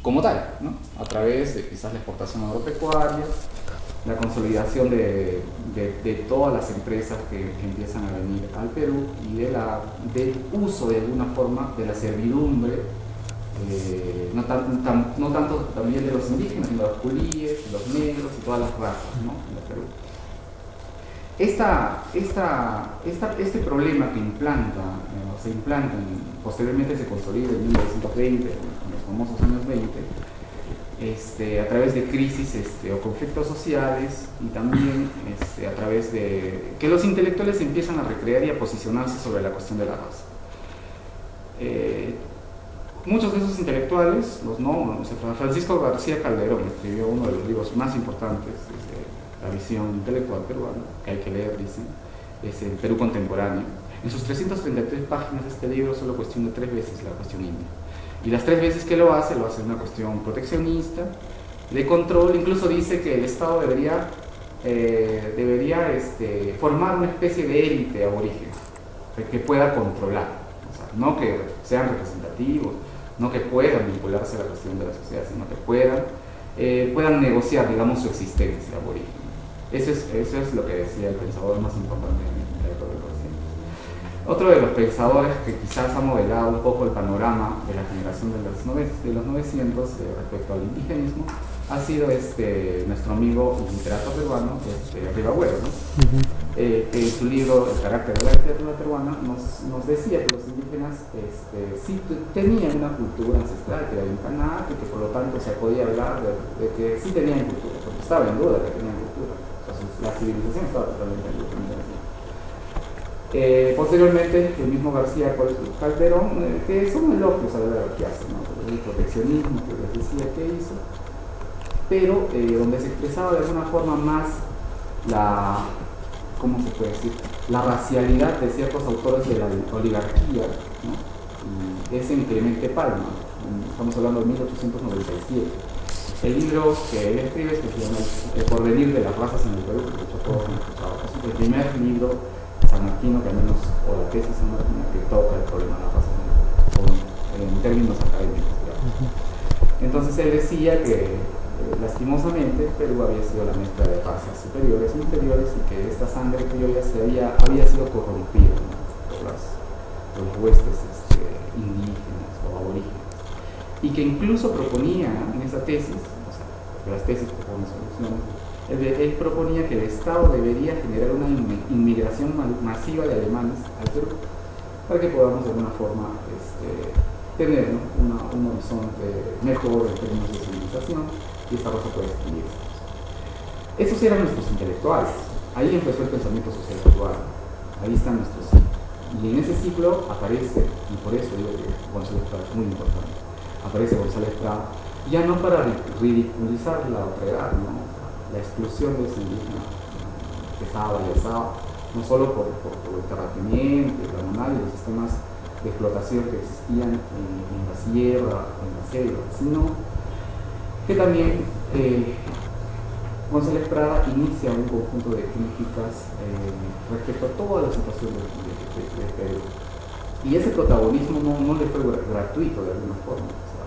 como tal, ¿no? A través de quizás la exportación agropecuaria, la consolidación de todas las empresas que empiezan a venir al Perú y del uso de alguna forma de la servidumbre, no tanto también de los indígenas, sino de los culíes, los negros y todas las razas, ¿no? En el Perú. Este problema que se implanta, posteriormente se consolida en 1920, en los famosos años 20, a través de crisis o conflictos sociales y también a través de que los intelectuales empiezan a recrear y a posicionarse sobre la cuestión de la raza. Muchos de esos intelectuales, Francisco García Calderón escribió uno de los libros más importantes desde la visión intelectual peruana, que hay que leer, dicen, es El Perú Contemporáneo. En sus 333 páginas de este libro solo cuestiona 3 veces la cuestión india. Y las 3 veces que lo hace una cuestión proteccionista, de control. Incluso dice que el Estado debería formar una especie de élite aborigen que pueda controlar, o sea, no que sean representativos, no que puedan vincularse a la cuestión de la sociedad, sino que puedan negociar, digamos, su existencia aborigen. Eso es lo que decía el pensador más importante en la época del consciente. Otro de los pensadores que quizás ha modelado un poco el panorama de la generación de los 900 respecto al indigenismo ha sido nuestro amigo y literato peruano, Ribagüero, ¿no? Que en su libro El carácter de la literatura peruana nos decía que los indígenas sí tenían una cultura ancestral, que era incanada, y que por lo tanto se podía hablar de que sí tenían cultura, porque estaba en duda que tenían cultura. Entonces la civilización estaba totalmente en duda. Posteriormente, el mismo García Calderón, que son elogios a lo que hace, ¿no? El proteccionismo que les decía que hizo, pero donde se expresaba de alguna forma más ¿cómo se puede decir? La racialidad de ciertos autores de la oligarquía, ¿no? Es en Clemente Palma, estamos hablando de 1897. El libro que él escribe es que se llama El porvenir de las razas en el Perú, que de hecho todos han escuchado. Es el primer libro sanmarquino que al menos, o la tesis sanmarquina, que toca el problema de las razas en términos académicos, digamos. Entonces él decía que lastimosamente Perú había sido la mezcla de razas superiores e inferiores y que esta sangre criolla había sido corrompida, ¿no? por los huestes indígenas o aborígenes, y que incluso proponía en esa tesis, o sea, porque las tesis proponen soluciones, él proponía que el Estado debería generar una inmigración masiva de alemanes al Perú para que podamos de alguna forma tener, ¿no? un horizonte mejor en términos de civilización y esta raza puede extinguirse. Esos eran nuestros intelectuales. Ahí empezó el pensamiento social peruano. Ahí están nuestros ciclos. Y en ese ciclo aparece, y por eso digo que González Prada es muy importante, aparece González Prada, ya no para ridiculizar la otredad, ¿no? La exclusión de ese indígena que estaba realizado, no solo por el terrateniente, el comunal y los sistemas de explotación que existían en la sierra, en la selva, sino que también González Prada inicia un conjunto de críticas respecto a toda la situación de Perú. Y ese protagonismo no le fue gratuito de alguna forma. O sea,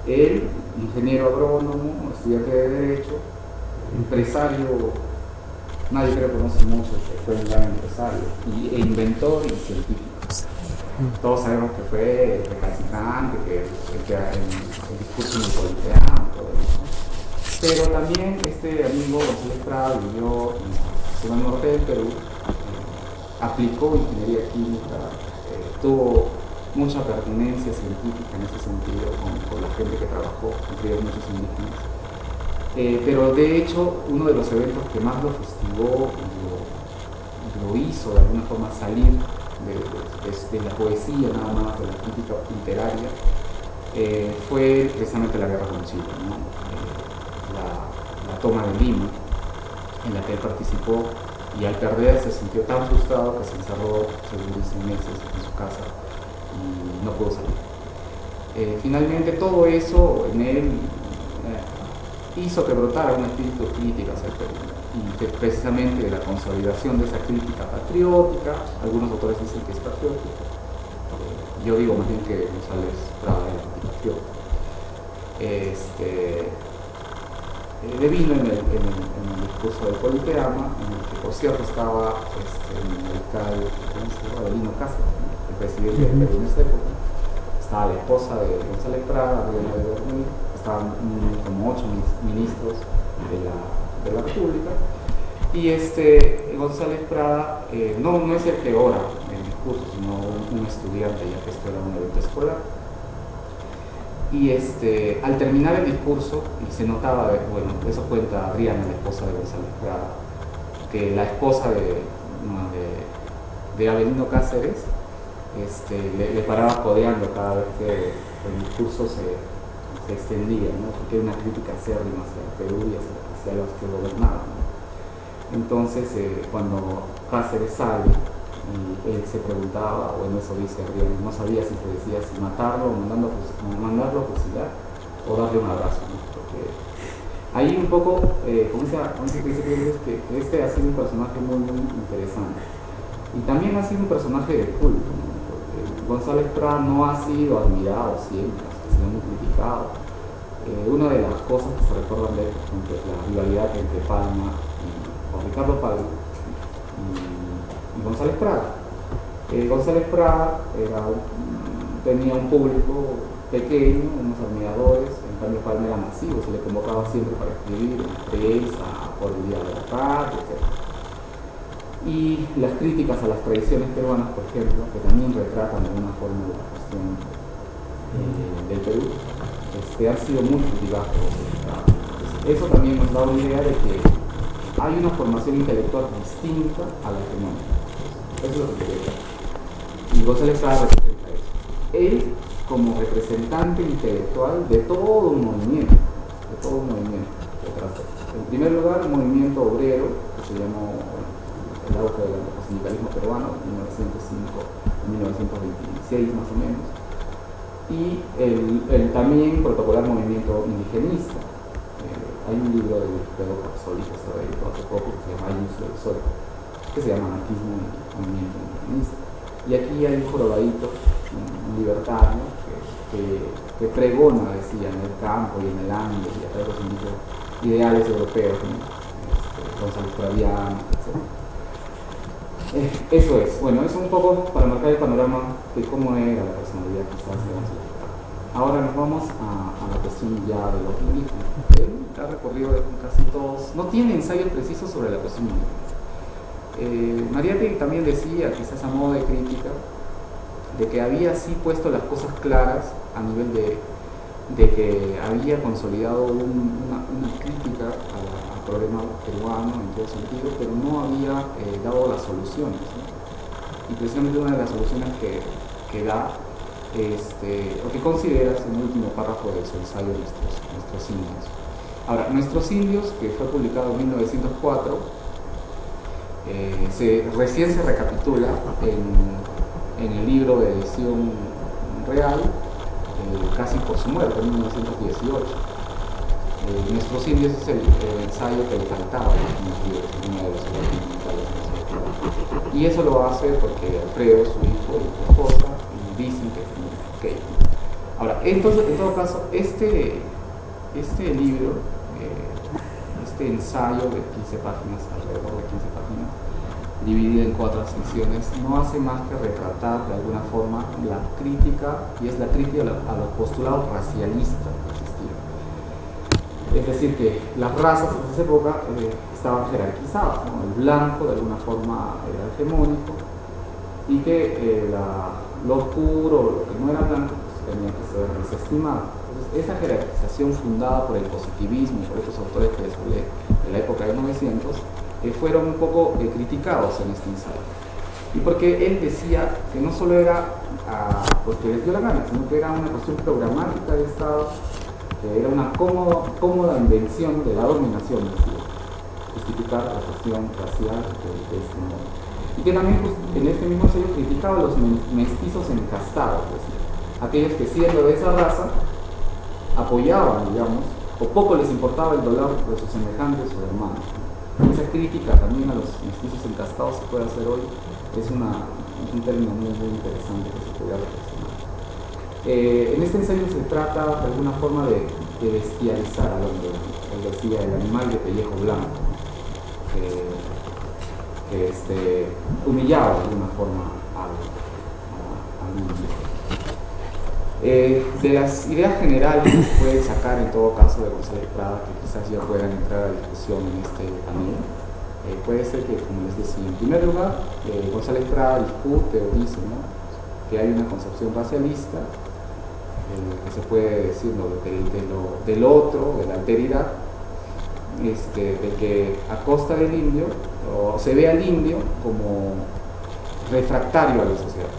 él, ingeniero agrónomo, estudiante de Derecho, empresario, nadie creo que conoce mucho, que fue un gran empresario, e inventor y científico. Todos sabemos que fue recalcitrante, que el discurso napolitano, todo eso. Pero también este amigo González Prada vivió en la zona norte del Perú, aplicó ingeniería química, tuvo mucha pertinencia científica en ese sentido con la gente que trabajó, entre muchos indígenas. Pero de hecho, uno de los eventos que más lo fustigó y lo hizo de alguna forma salir de la poesía, nada más, de la crítica literaria, fue precisamente la guerra con Chile, ¿no? La toma de Lima, en la que él participó, y al perder se sintió tan frustrado que se encerró, según dicen, meses en su casa y no pudo salir. Finalmente todo eso en él hizo que brotara un espíritu crítico hacia el Perú, y que precisamente la consolidación de esa crítica patriótica, algunos autores dicen que es patriótica, yo digo más bien que González Prada era antipatriota, devino en el discurso del Politeama, en el que por cierto estaba el mariscal, ¿cómo se llama? Avelino Cáceres, ¿no? El presidente del Perú en esa época. Estaba la esposa de González Prada, Adriana de Bermúdez, estaban como 8 ministros de la República, y González Prada no es el que ora en el discurso, sino un estudiante, ya que esto era un evento escolar. Y al terminar el discurso, y se notaba, bueno, eso cuenta Adriana, la esposa de González Prada, que la esposa de Avelino Cáceres le paraba codeando cada vez que el discurso se extendía, ¿no? Porque era una crítica acérrima hacia el Perú y hacia los que gobernaban, ¿no? Entonces, cuando Cáceres sale, y él se preguntaba, bueno, eso dice Adrián, no sabía si se decía si matarlo o mandarlo a fusilar o darle un abrazo, ¿no? Porque ahí un poco, como dice que ha sido un personaje muy, muy interesante. Y también ha sido un personaje de culto, ¿no? Porque González Prada no ha sido admirado siempre, ha sido muy criticado. Una de las cosas que se recuerdan de él, por ejemplo, es la rivalidad entre Palma o Ricardo Palma y González Prada. González Prada tenía un público pequeño, unos admiradores, en cambio Palma era masivo, se le convocaba siempre para escribir en prensa, por el Día de la Patria, etc. Y las críticas a las tradiciones peruanas, por ejemplo, que también retratan de alguna forma la cuestión del Perú, han sido muy criticadas por González Prada. Eso también nos da una idea de que hay una formación intelectual distinta a la hegemónica. Eso es lo que quería decir. Y González Prada representa eso. Él, como representante intelectual de todo un movimiento, detrás de él. En primer lugar, un movimiento obrero que se llamó el auge del sindicalismo peruano, en 1905-1926 más o menos, y el también protocolar movimiento indigenista. Hay un libro de Pedro Capsoli que se editó hace poco que se llama El uso del sol, que se llama Anarquismo y Movimiento Indigenista. Y aquí hay un jorobadito, un libertario, que pregona, decía, en el campo y en el Andes y a través de los ideales europeos, ¿no? González Praviano, etc. Eso es, bueno, eso un poco para marcar el panorama de cómo era la personalidad quizás de González Prada. Ahora nos vamos a la cuestión ya de los indígenas. Él ha recorrido casi todos, no tiene ensayos precisos sobre la cuestión indígena. Mariátegui también decía, quizás a modo de crítica, de que había sí puesto las cosas claras a nivel de que había consolidado una crítica al problema peruano en todo sentido, pero no había dado las soluciones, ¿no? Y precisamente una de las soluciones que da, o que consideras en el último párrafo de su ensayo Nuestros Indios. Ahora, Nuestros Indios, que fue publicado en 1904, recién se recapitula en el libro de edición real, casi por su muerte, en 1918. Nuestros Indios es el ensayo que le faltaba en los libros, uno de los fundamentales. Y eso lo hace porque Alfredo, su hijo y su esposa, dicen que es ok. Ahora, entonces, en todo caso, este libro, este ensayo de 15 páginas, alrededor de 15 páginas, dividido en 4 secciones, no hace más que retratar de alguna forma la crítica, y es la crítica a los postulados racialistas que existían. Es decir, que las razas en esa época estaban jerarquizadas, ¿no? El blanco de alguna forma era hegemónico, y que lo oscuro, lo que no era blanco, pues, tenía que ser desestimado. Entonces, esa jerarquización fundada por el positivismo, por estos autores que les hablé de la época de 1900, fueron un poco criticados en este ensayo. Y porque él decía que no solo era porque les dio la gana, sino que era una cuestión programática del Estado, que era una cómoda invención de la dominación, decía, justificar la cuestión racial de este modo. Y que también, pues, en este mismo ensayo criticaba a los mestizos encastados, decía, aquellos que siendo de esa raza apoyaban, digamos, o poco les importaba el dolor de sus semejantes o hermanos. Esa crítica también a los mestizos encastados se puede hacer hoy, es un término muy, muy interesante que se podría reflexionar. En este ensayo se trata de alguna forma de de bestializar al hombre. Él decía el animal de pellejo blanco, que humillaba de alguna forma al indio. De las ideas generales se puede sacar en todo caso de González Prada, que quizás ya puedan entrar a discusión en este panel. Puede ser que, como les decía, en primer lugar, González Prada discute o dice, ¿no?, que hay una concepción racialista, que se puede decir, ¿no?, del otro, de la alteridad, de que a costa del indio, o se ve al indio como refractario a la sociedad,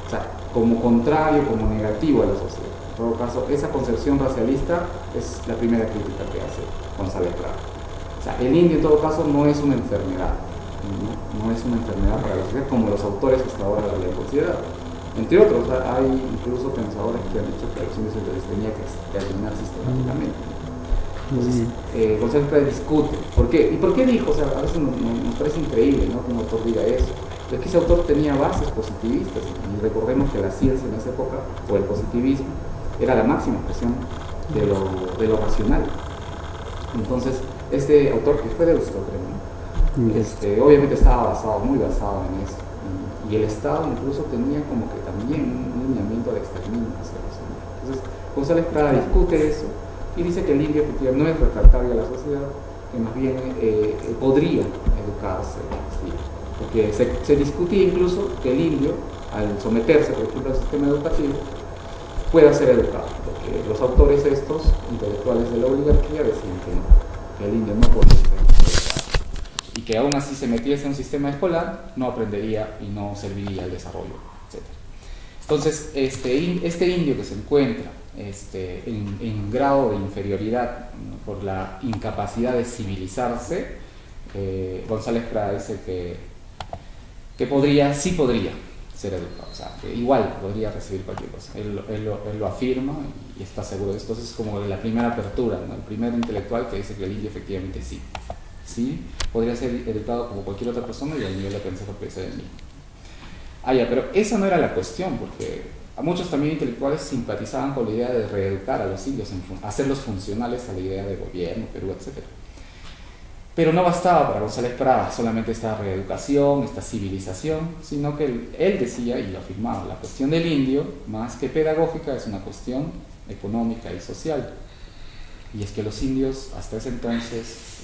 o sea, como contrario, como negativo a la sociedad. En todo caso, esa concepción racialista es la primera crítica que hace González Prada. O sea, el indio en todo caso no es una enfermedad, no es una enfermedad para la sociedad como los autores hasta ahora la habían considerado. Entre otros, hay incluso pensadores que han dicho que a los indios se les tenía que eliminar sistemáticamente. Entonces, González Prada discute. ¿Por qué? ¿Y por qué dijo? O sea, a veces nos parece increíble, ¿no?, que un autor diga eso. Es que ese autor tenía bases positivistas, y recordemos que la ciencia en esa época, o el positivismo, era la máxima expresión de lo racional. Entonces, este autor, que fue de Aristóteles, ¿no?, obviamente estaba muy basado en eso. Y el Estado incluso tenía como que también un lineamiento de exterminio hacia los indios. Entonces, González Prada discute eso y dice que el indio efectivamente no es refractario a la sociedad, que más bien podría educarse, ¿sí? Porque se discutía incluso que el indio, al someterse, por ejemplo, al sistema educativo, pueda ser educado, porque los autores estos, intelectuales de la oligarquía, decían que el indio no podía ser educado, y que aún así se metiese en un sistema escolar, no aprendería y no serviría al desarrollo, etc. Entonces, este indio que se encuentra en grado de inferioridad, ¿no?, por la incapacidad de civilizarse, González Prada dice que sí podría ser educado, o sea, que igual podría recibir cualquier cosa. Él lo afirma y está seguro de esto. Entonces es como la primera apertura, ¿no?, el primer intelectual que dice que el indio efectivamente sí podría ser educado como cualquier otra persona y al nivel de aprendizaje puede ser el mismo. Pero esa no era la cuestión, porque a muchos también intelectuales simpatizaban con la idea de reeducar a los indios, hacerlos funcionales a la idea de gobierno, Perú, etc. Pero no bastaba para González Prada solamente esta reeducación, esta civilización, sino que él decía, y lo afirmaba, la cuestión del indio, más que pedagógica, es una cuestión económica y social. Y es que los indios hasta ese entonces,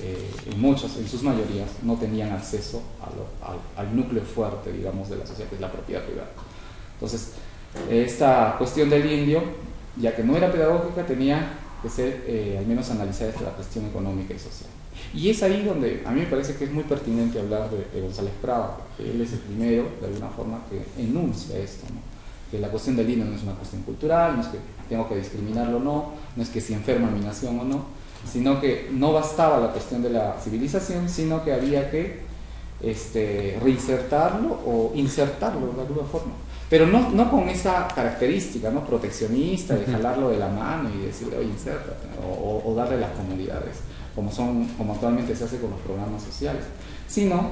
en sus mayorías, no tenían acceso al núcleo fuerte, digamos, de la sociedad, que es la propiedad privada. Entonces, esta cuestión del indio, ya que no era pedagógica, tenía que ser al menos analizada desde la cuestión económica y social. Y es ahí donde a mí me parece que es muy pertinente hablar de González Prada, porque él es el primero, de alguna forma, que enuncia esto, ¿no?, que la cuestión del indio no es una cuestión cultural, no es que tengo que discriminarlo o no es que si enferma mi nación o no, sino que no bastaba la cuestión de la civilización, sino que había que reinsertarlo o insertarlo de alguna forma. Pero no con esa característica, ¿no?, proteccionista, de jalarlo de la mano y decirle, oye, insértate, o darle las comodidades, como actualmente se hace con los programas sociales, sino,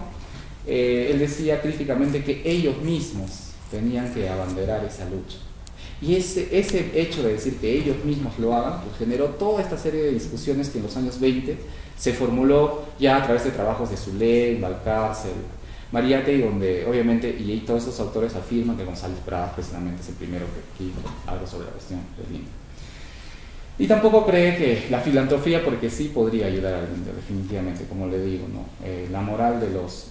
él decía críticamente que ellos mismos tenían que abanderar esa lucha. Y ese hecho de decir que ellos mismos lo hagan, pues generó toda esta serie de discusiones que en los años 20 se formuló ya a través de trabajos de Soule, Valcárcel, Mariátegui, donde obviamente, y todos esos autores afirman que González Prada precisamente es el primero que dijo algo sobre la cuestión del indio. Y tampoco cree que la filantropía, porque sí podría ayudar al indio, definitivamente, como le digo, ¿no? La moral de los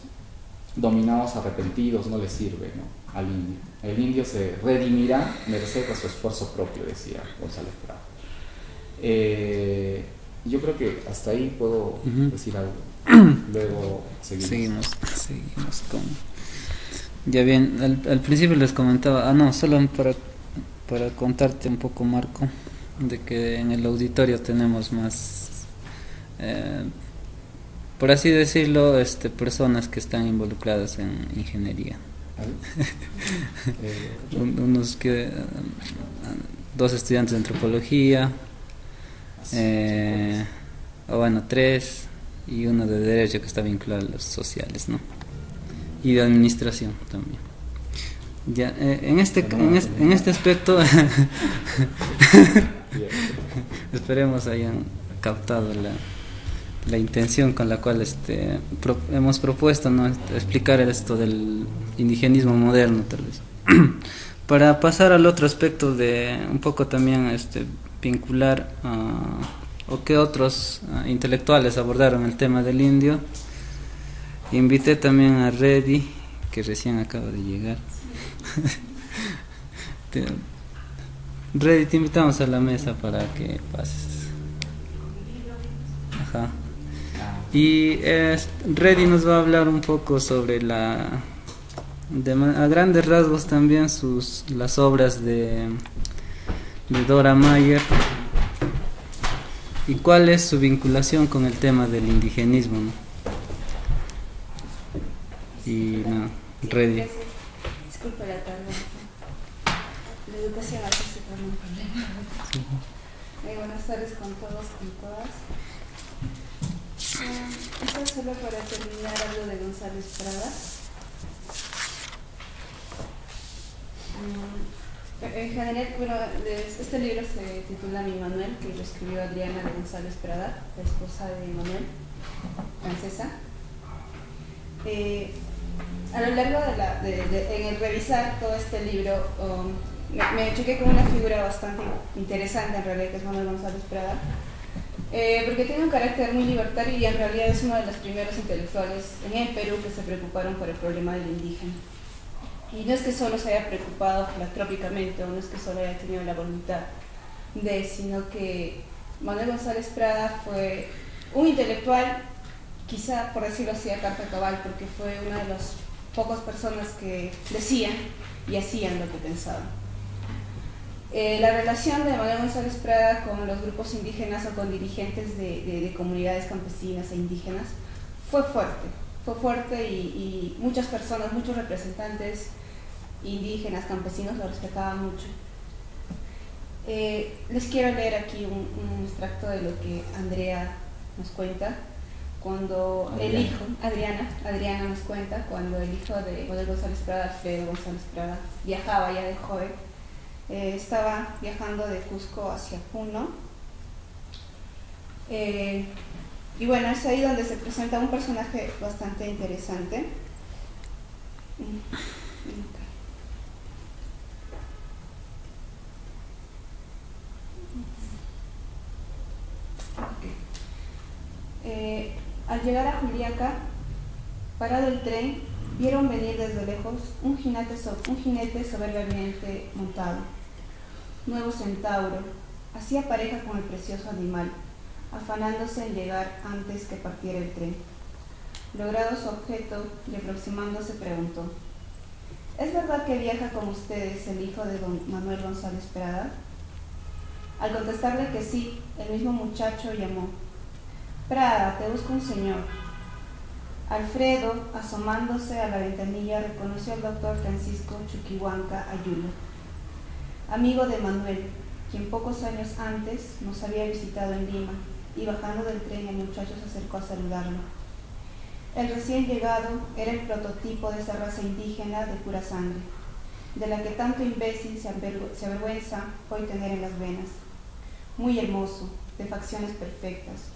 dominados arrepentidos no le sirve, ¿no?, al indio. El indio se redimirá merced a su esfuerzo propio, decía González Prada. Yo creo que hasta ahí puedo decir algo. Luego seguimos con... Ya bien, al principio les comentaba, solo para contarte un poco, Marco, de que en el auditorio tenemos más, por así decirlo, personas que están involucradas en ingeniería. Dos estudiantes de antropología, tres, y uno de derecho que está vinculado a los sociales, ¿no?, y de administración también. En este aspecto Esperemos hayan captado la intención con la cual hemos propuesto, ¿no?, explicar esto del indigenismo moderno, tal vez. Para pasar al otro aspecto de un poco también vincular o que otros intelectuales abordaron el tema del indio, invité también a Reddy, que recién acaba de llegar. Reddy, te invitamos a la mesa para que pases. Ajá. Y Reddy nos va a hablar un poco sobre a grandes rasgos también las obras de Dora Mayer y cuál es su vinculación con el tema del indigenismo, ¿no? Y no, Reddy. Disculpe la tardanza. La educación a veces se torna un problema. Sí. Buenas tardes con todos, con todas. Esto es solo para terminar algo de González Prada. En general, bueno, este libro se titula Mi Manuel, que lo escribió Adriana de González Prada, la esposa de Manuel, francesa. A lo largo en el revisar todo este libro, me choqué con una figura bastante interesante en realidad, que es Manuel González Prada, porque tiene un carácter muy libertario y en realidad es uno de los primeros intelectuales en el Perú que se preocuparon por el problema del indígena. Y no es que solo se haya preocupado filantrópicamente, o no es que solo haya tenido la voluntad sino que Manuel González Prada fue un intelectual, quizá por decirlo así a carta cabal, porque fue una de las pocas personas que decían y hacían lo que pensaban. La relación de Manuel González Prada con los grupos indígenas o con dirigentes de comunidades campesinas e indígenas fue fuerte y muchas personas, muchos representantes indígenas, campesinos lo respetaban mucho. Les quiero leer aquí un extracto de lo que Andrea nos cuenta. Cuando Adriana nos cuenta cuando el hijo de Manuel González Prada, Alfredo González Prada, viajaba ya de joven, estaba viajando de Cusco hacia Puno, y bueno, es ahí donde se presenta un personaje bastante interesante. Al llegar a Juliaca, parado el tren, vieron venir desde lejos un jinete soberbiamente montado. Nuevo centauro, hacía pareja con el precioso animal, afanándose en llegar antes que partiera el tren. Logrado su objeto y aproximándose preguntó: ¿es verdad que viaja con ustedes el hijo de don Manuel González Prada? Al contestarle que sí, el mismo muchacho llamó: Prada, te busca un señor. Alfredo, asomándose a la ventanilla, reconoció al doctor Francisco Chuquihuanca Ayulo, amigo de Manuel, quien pocos años antes nos había visitado en Lima, y bajando del tren el muchacho se acercó a saludarlo. El recién llegado era el prototipo de esa raza indígena de pura sangre, de la que tanto imbécil se avergüenza hoy tener en las venas. Muy hermoso, de facciones perfectas.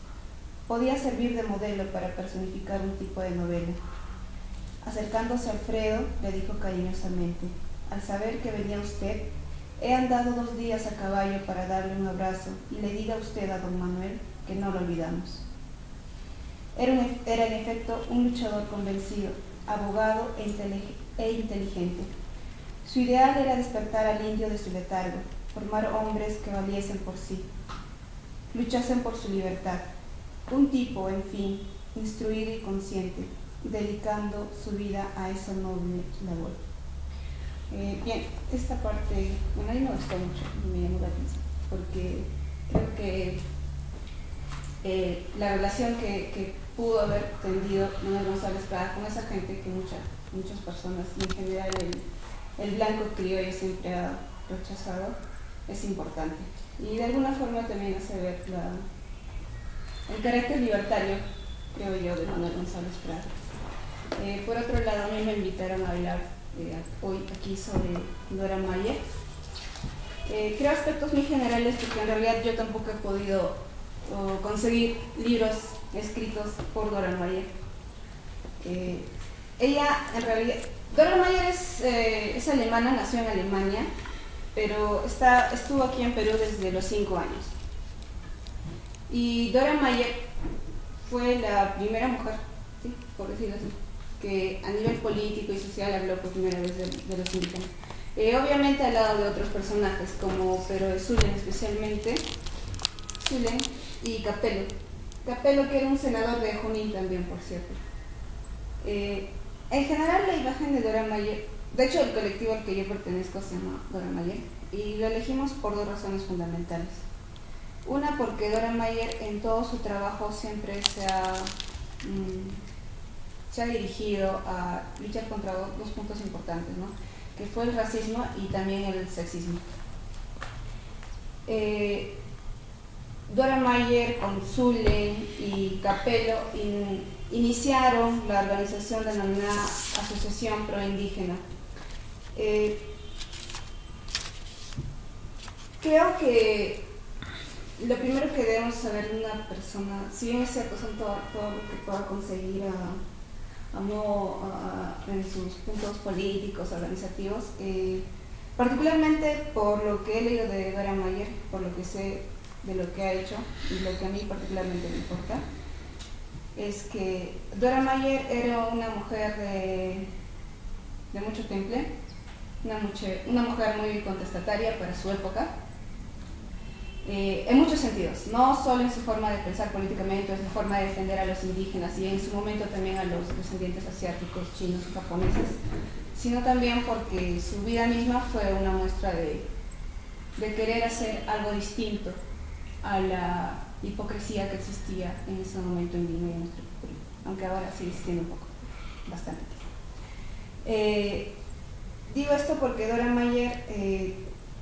Podía servir de modelo para personificar un tipo de novela. Acercándose a Alfredo, le dijo cariñosamente: al saber que venía usted, he andado 2 días a caballo para darle un abrazo y le diga usted a don Manuel que no lo olvidamos. Era en efecto un luchador convencido, abogado e inteligente. Su ideal era despertar al indio de su letargo, formar hombres que valiesen por sí, luchasen por su libertad. Un tipo, en fin, instruido y consciente, dedicando su vida a esa noble labor. Bien, esta parte, bueno, a mí me gustó mucho, me llamó la atención, porque creo que la relación que pudo haber tendido Manuel González Prada con esa gente que muchas personas, y en general el blanco criollo siempre ha rechazado, es importante. Y de alguna forma también hace ver el carácter libertario, creo yo, de Manuel González Prada. Por otro lado, a mí me invitaron a hablar hoy aquí sobre Dora Mayer, Creo aspectos muy generales porque en realidad yo tampoco he podido conseguir libros escritos por Dora Mayer. Ella, en realidad, Dora Mayer es alemana, nació en Alemania, pero estuvo aquí en Perú desde los 5 años. Y Dora Mayer fue la primera mujer, ¿sí?, por decirlo así, que a nivel político y social habló por primera vez de los indígenas. Obviamente al lado de otros personajes como Pero de Zulen, especialmente Zulen y Capello. Capello, que era un senador de Junín también, por cierto. En general la imagen de Dora Mayer, de hecho el colectivo al que yo pertenezco se llama Dora Mayer, y lo elegimos por 2 razones fundamentales. Una, porque Dora Mayer en todo su trabajo siempre se ha dirigido a luchar contra 2 puntos importantes, ¿no?, que fue el racismo y también el sexismo. Dora Mayer con Zulen y Capello iniciaron la organización denominada Asociación Proindígena. Creo que lo primero que debemos saber de una persona, si bien es cierto, son todo lo que pueda conseguir en sus puntos políticos, organizativos, particularmente por lo que he leído de Dora Mayer, por lo que sé de lo que ha hecho y lo que a mí particularmente me importa, es que Dora Mayer era una mujer de mucho temple, una mujer muy contestataria para su época, en muchos sentidos, no solo en su forma de pensar políticamente, en su forma de defender a los indígenas y en su momento también a los descendientes asiáticos, chinos y japoneses, sino también porque su vida misma fue una muestra de querer hacer algo distinto a la hipocresía que existía en ese momento en Lima y en nuestro pueblo, aunque ahora sigue existiendo un poco, bastante. Digo esto porque Dora Mayer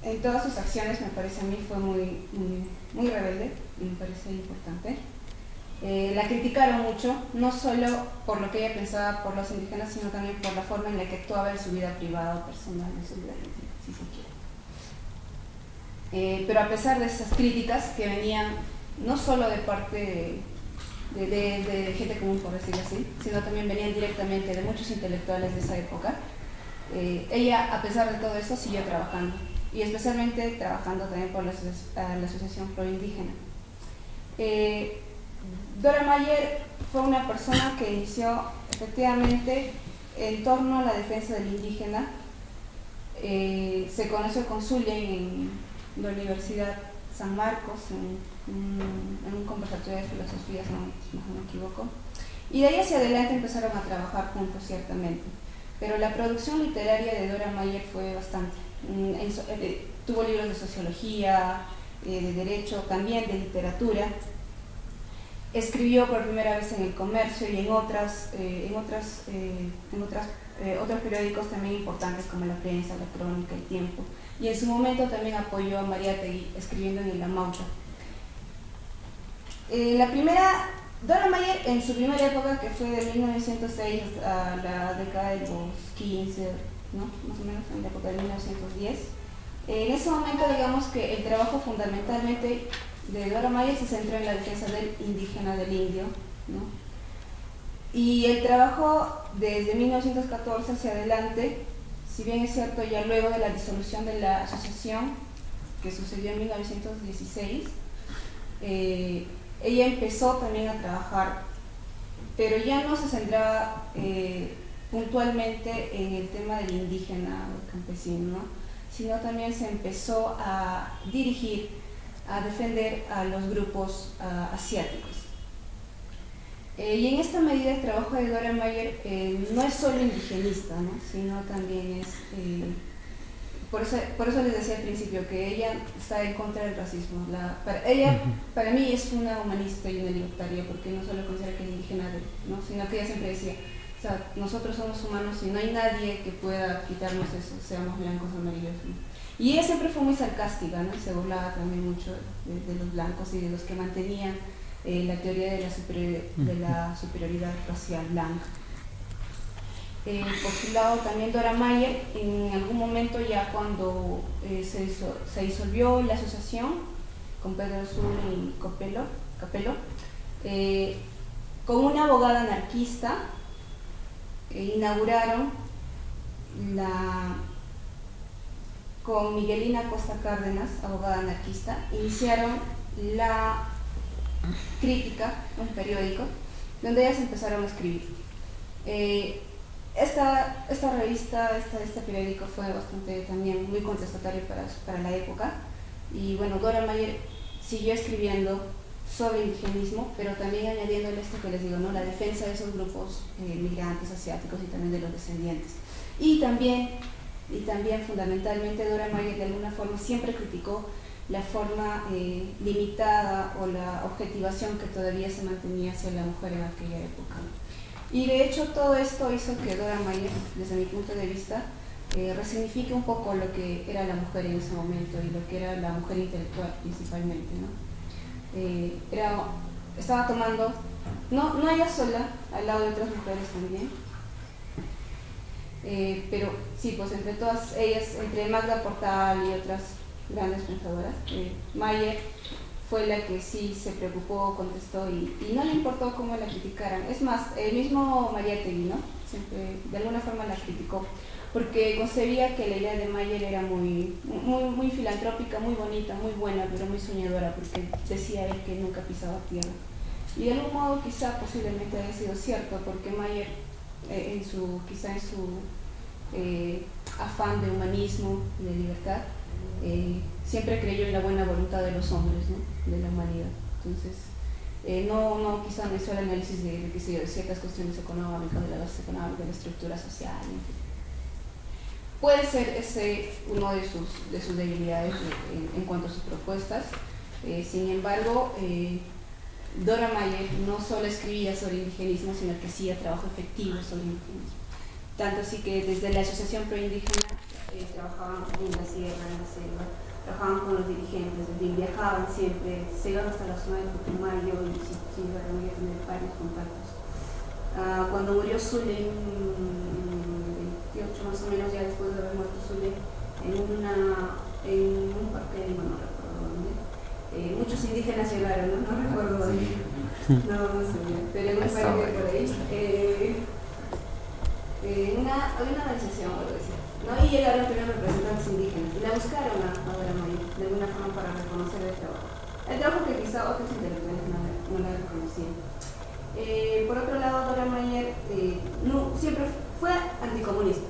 en todas sus acciones, me parece a mí, fue muy rebelde y me parece importante. La criticaron mucho, no solo por lo que ella pensaba por los indígenas, sino también por la forma en la que actuaba en su vida privada o personal, en su vida íntima, si se quiere. Pero a pesar de esas críticas que venían no solo de parte de gente común, por decirlo así, sino también venían directamente de muchos intelectuales de esa época, ella, a pesar de todo eso, siguió trabajando, y especialmente trabajando también por la Asociación Proindígena. Dora Mayer fue una persona que inició efectivamente en torno a la defensa del indígena. Se conoció con Zulen en la Universidad San Marcos, en un conversatorio de filosofía, si no me equivoco, y de ahí hacia adelante empezaron a trabajar juntos, ciertamente. Pero la producción literaria de Dora Mayer fue bastante. Tuvo libros de sociología, de derecho, también de literatura. Escribió por primera vez en El Comercio y en otros periódicos también importantes como La Prensa, La Crónica, El Tiempo. Y en su momento también apoyó a Mariátegui escribiendo en El Amauta. Dora Mayer, en su primera época, que fue de 1906 a la década de los 15, ¿no?, más o menos en la época de 1910, en ese momento digamos que el trabajo fundamentalmente de Dora Mayer se centró en la defensa del indígena, del indio, ¿no? Y el trabajo desde 1914 hacia adelante, si bien es cierto, ya luego de la disolución de la asociación, que sucedió en 1916, ella empezó también a trabajar, pero ya no se centraba puntualmente en el tema del indígena o el campesino, ¿no?, sino también se empezó a dirigir, a defender a los grupos asiáticos. Y en esta medida el trabajo de Dora Mayer no es solo indigenista, ¿no?, sino también es, por eso les decía al principio que ella está en contra del racismo. Para mí es una humanista y una libertaria, porque no solo considera que el indígena, ¿no?, sino que ella siempre decía, o sea, nosotros somos humanos y no hay nadie que pueda quitarnos eso, seamos blancos o amarillos, ¿no? Y ella siempre fue muy sarcástica, ¿no?, y se burlaba también mucho de los blancos y de los que mantenían la teoría de la superioridad racial blanca. postulado también Dora Mayer en algún momento, ya cuando se disolvió la asociación con Pedro Azul y Capello, con una abogada anarquista inauguraron con Miguelina Costa Cárdenas, abogada anarquista, iniciaron La Crítica, un periódico, donde ellas empezaron a escribir. Esta revista, este periódico fue bastante también muy contestatario para la época, y bueno, Dora Mayer siguió escribiendo sobre indigenismo, pero también añadiéndole esto que les digo, ¿no? La defensa de esos grupos migrantes asiáticos y también de los descendientes. Y también fundamentalmente Dora Mayer de alguna forma siempre criticó la forma limitada o la objetivación que todavía se mantenía hacia la mujer en aquella época. Y de hecho todo esto hizo que Dora Mayer, desde mi punto de vista, resignifique un poco lo que era la mujer en ese momento y lo que era la mujer intelectual principalmente, ¿no? Estaba tomando, no ella sola, al lado de otras mujeres también, pero sí, pues entre todas ellas, entre Magda Portal y otras grandes pensadoras, Mayer fue la que sí se preocupó, contestó y no le importó cómo la criticaran. Es más, el mismo Mariátegui, ¿no? Siempre de alguna forma la criticó, porque concebía que la idea de Mayer era muy filantrópica, muy bonita, muy buena, pero muy soñadora, porque decía él que nunca pisaba tierra. Y de algún modo quizá posiblemente haya sido cierto, porque Mayer quizá en su afán de humanismo y de libertad, siempre creyó en la buena voluntad de los hombres, ¿no? De la humanidad. Entonces, quizá no hizo el análisis de ciertas cuestiones económicas, de la base económica, de la estructura social, en fin. Puede ser ese uno de sus debilidades en cuanto a sus propuestas. Sin embargo, Dora Mayer no solo escribía sobre indigenismo, sino que hacía trabajo efectivo sobre indigenismo. Tanto así que desde la Asociación Proindígena trabajaban en la sierra, en la selva, trabajaban con los dirigentes, viajaban siempre, se iban hasta la zona de Putumayo y se iban a tener varios contactos. Cuando murió Zule, en 28 más o menos, ya después de haber muerto Zule, en un parque de Lima, no recuerdo dónde, muchos indígenas llegaron, no recuerdo dónde, no sé bien, pero en un parque por ahí, había una organización o algo así, ¿no? Y llegaron primero representantes indígenas y la buscaron a Dora Mayer de alguna forma para reconocer el trabajo que quizá otros intelectuales no la reconocían. Por otro lado, Dora Mayer siempre fue anticomunista,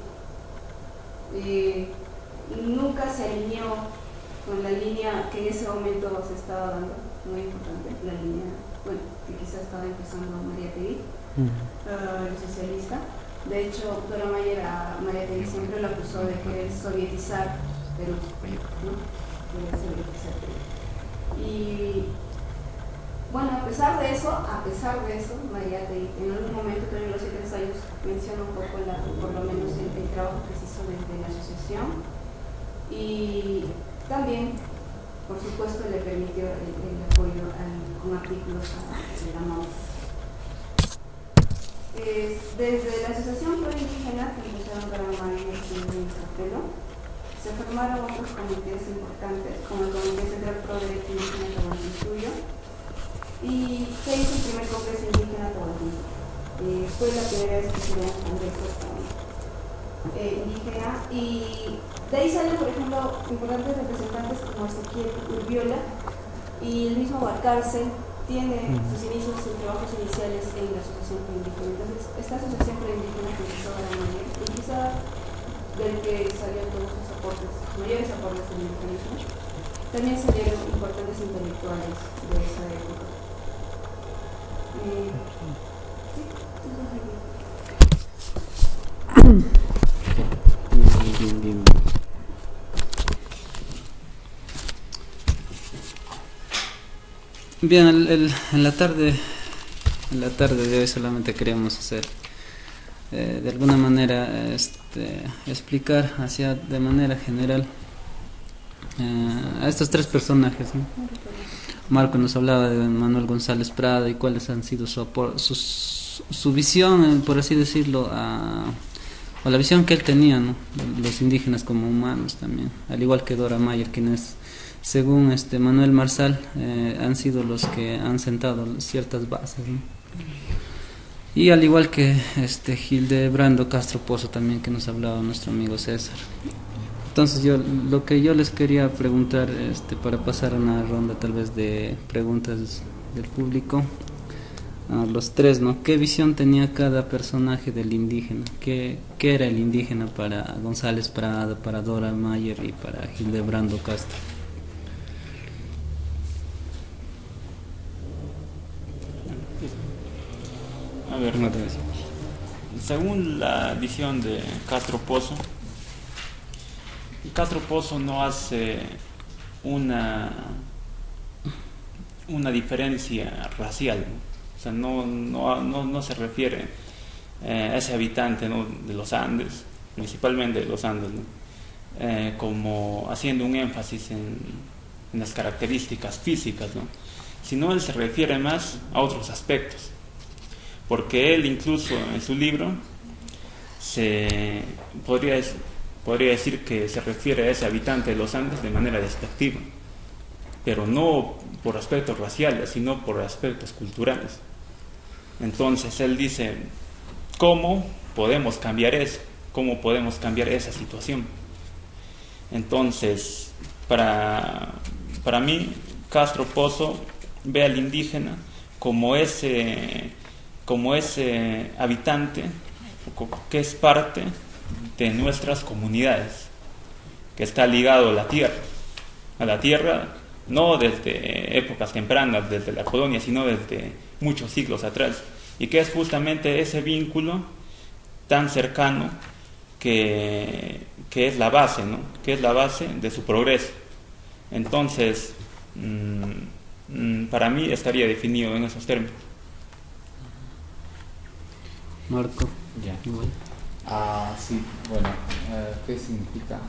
nunca se alineó con la línea que en ese momento se estaba dando, muy importante, la línea, bueno, que quizá estaba empezando Mariátegui, el socialista. De hecho, Dora Mayer a Mariátegui siempre lo acusó de querer sovietizar Perú, ¿no? Y bueno, a pesar de eso, Mariátegui en algún momento, también los 7 años, menciona un poco por lo menos el trabajo que se hizo desde la asociación, y también, por supuesto, le permitió el apoyo con artículos a la MAUS. Desde la Asociación Proindígena, que empezaron Dora Mayer y Capello, se formaron otros comités importantes, como el Comité Central Pro Derecho Indígena Tahuantinsuyo, y se hizo el primer Congreso Indígena Tahuantinsuyo. Fue la primera vez que se hizo un congreso indígena, y de ahí salen, por ejemplo, importantes representantes como Ezequiel Urbiola y el mismo Balcarce. Tiene sus inicios, sus trabajos iniciales en la Asociación Proindígena. Entonces, esta Asociación Proindígena que empezó a la Mayer, y quizá del que salieron todos sus aportes, mayores aportes del indigenismo, también salieron importantes intelectuales de esa época. Bien. Bien, en la tarde de hoy solamente queríamos hacer de alguna manera explicar de manera general a estos 3 personajes, ¿no? Marco nos hablaba de Manuel González Prada y cuáles han sido su visión, por así decirlo, o la visión que él tenía, ¿no? Los indígenas como humanos también, al igual que Dora Mayer, quienes, según Manuel Marsal, han sido los que han sentado ciertas bases, ¿no? Y al igual que Hildebrando Castro Pozo también, que nos hablaba nuestro amigo César. Entonces lo que yo les quería preguntar, para pasar a una ronda tal vez de preguntas del público, a los tres, ¿no? ¿Qué visión tenía cada personaje del indígena? ¿Qué era el indígena para González Prada, para Dora Mayer y para Hildebrando Castro? A ver, según la visión de Castro Pozo no hace una diferencia racial, ¿no? O sea, no se refiere a ese habitante, ¿no?, de los Andes, principalmente de los Andes, ¿no?, como haciendo un énfasis en las características físicas, ¿no?, sino él se refiere más a otros aspectos, porque él incluso en su libro se podría decir que se refiere a ese habitante de los Andes de manera despectiva, pero no por aspectos raciales, sino por aspectos culturales. Entonces él dice, ¿cómo podemos cambiar eso? ¿Cómo podemos cambiar esa situación? Entonces, para mí, Castro Pozo ve al indígena como ese habitante que es parte de nuestras comunidades, que está ligado a la tierra, no desde épocas tempranas, desde la colonia, sino desde muchos siglos atrás, y que es justamente ese vínculo tan cercano que es la base, ¿no?, que es la base de su progreso. Entonces, para mí estaría definido en esos términos. Marco. Ya. Sí, bueno, ¿qué significa?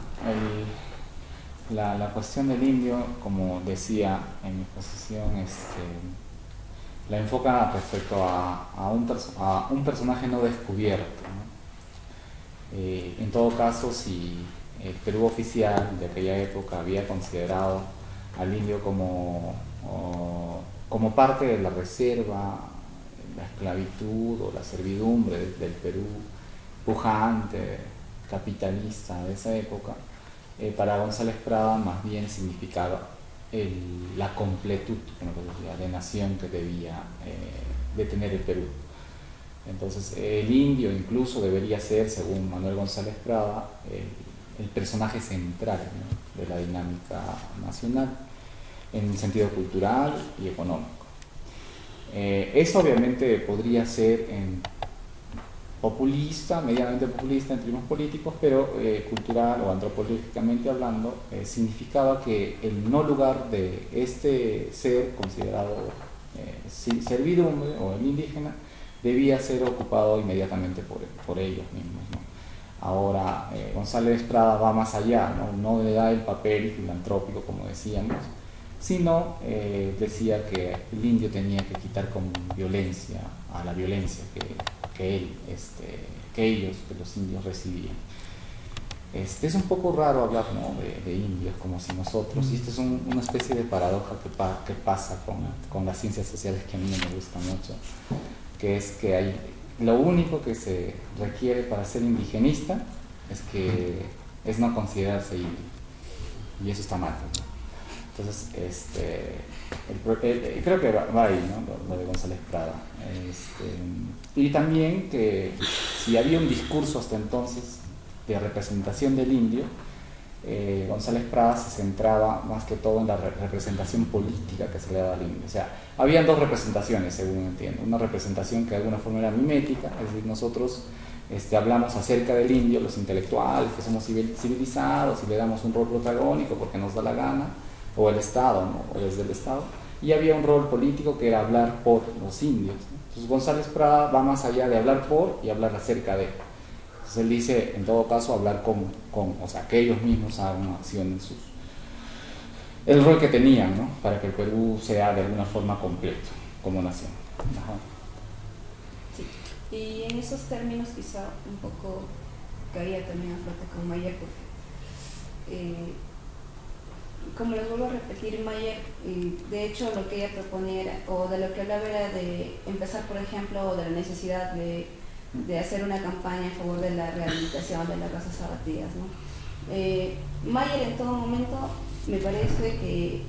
La cuestión del indio, como decía en mi exposición, la enfoca respecto a un personaje no descubierto, ¿no? En todo caso, si el Perú oficial de aquella época había considerado al indio como parte de la reserva, la esclavitud o la servidumbre del Perú pujante, capitalista de esa época, para González Prada más bien significaba la completud, de nación que debía de tener el Perú. Entonces el indio incluso debería ser, según Manuel González Prada, el personaje central, ¿no?, de la dinámica nacional en sentido cultural y económico. Eso obviamente podría ser medianamente populista en términos políticos, pero cultural o antropológicamente hablando, significaba que el no lugar de este ser considerado servidumbre o el indígena debía ser ocupado inmediatamente por ellos mismos, ¿no? Ahora, González Prada va más allá, no le da el papel filantrópico, como decíamos, sino decía que el indio tenía que quitar con violencia a la violencia que los indios recibían. Es un poco raro hablar, ¿no?, de indios como si nosotros, y esto es una especie de paradoja que pasa con las ciencias sociales, que a mí no me gusta mucho, que es que lo único que se requiere para ser indigenista es no considerarse indio, y eso está mal, ¿no? Entonces, creo que va ahí, ¿no?, lo de González Prada. Y también que si había un discurso hasta entonces de representación del indio, González Prada se centraba más que todo en la representación política que se le daba al indio. O sea, habían dos representaciones, según entiendo. Una representación que de alguna forma era mimética, es decir, nosotros hablamos acerca del indio, los intelectuales, que somos civilizados y le damos un rol protagónico porque nos da la gana, o el Estado, ¿no?, o desde el Estado, y había un rol político que era hablar por los indios, ¿no? Entonces González Prada va más allá de hablar por y hablar acerca de. Entonces él dice, en todo caso, hablar o sea, que ellos mismos hagan una acción en el rol que tenían, ¿no?, para que el Perú sea de alguna forma completo como nación. Ajá. Sí. Y en esos términos quizá un poco caía también a flote con Mayer, porque como les vuelvo a repetir, Mayer, de hecho lo que ella proponía era, o de lo que hablaba era de empezar, por ejemplo, de la necesidad de hacer una campaña a favor de la rehabilitación de las razas abatidas, ¿no? Mayer en todo momento me parece que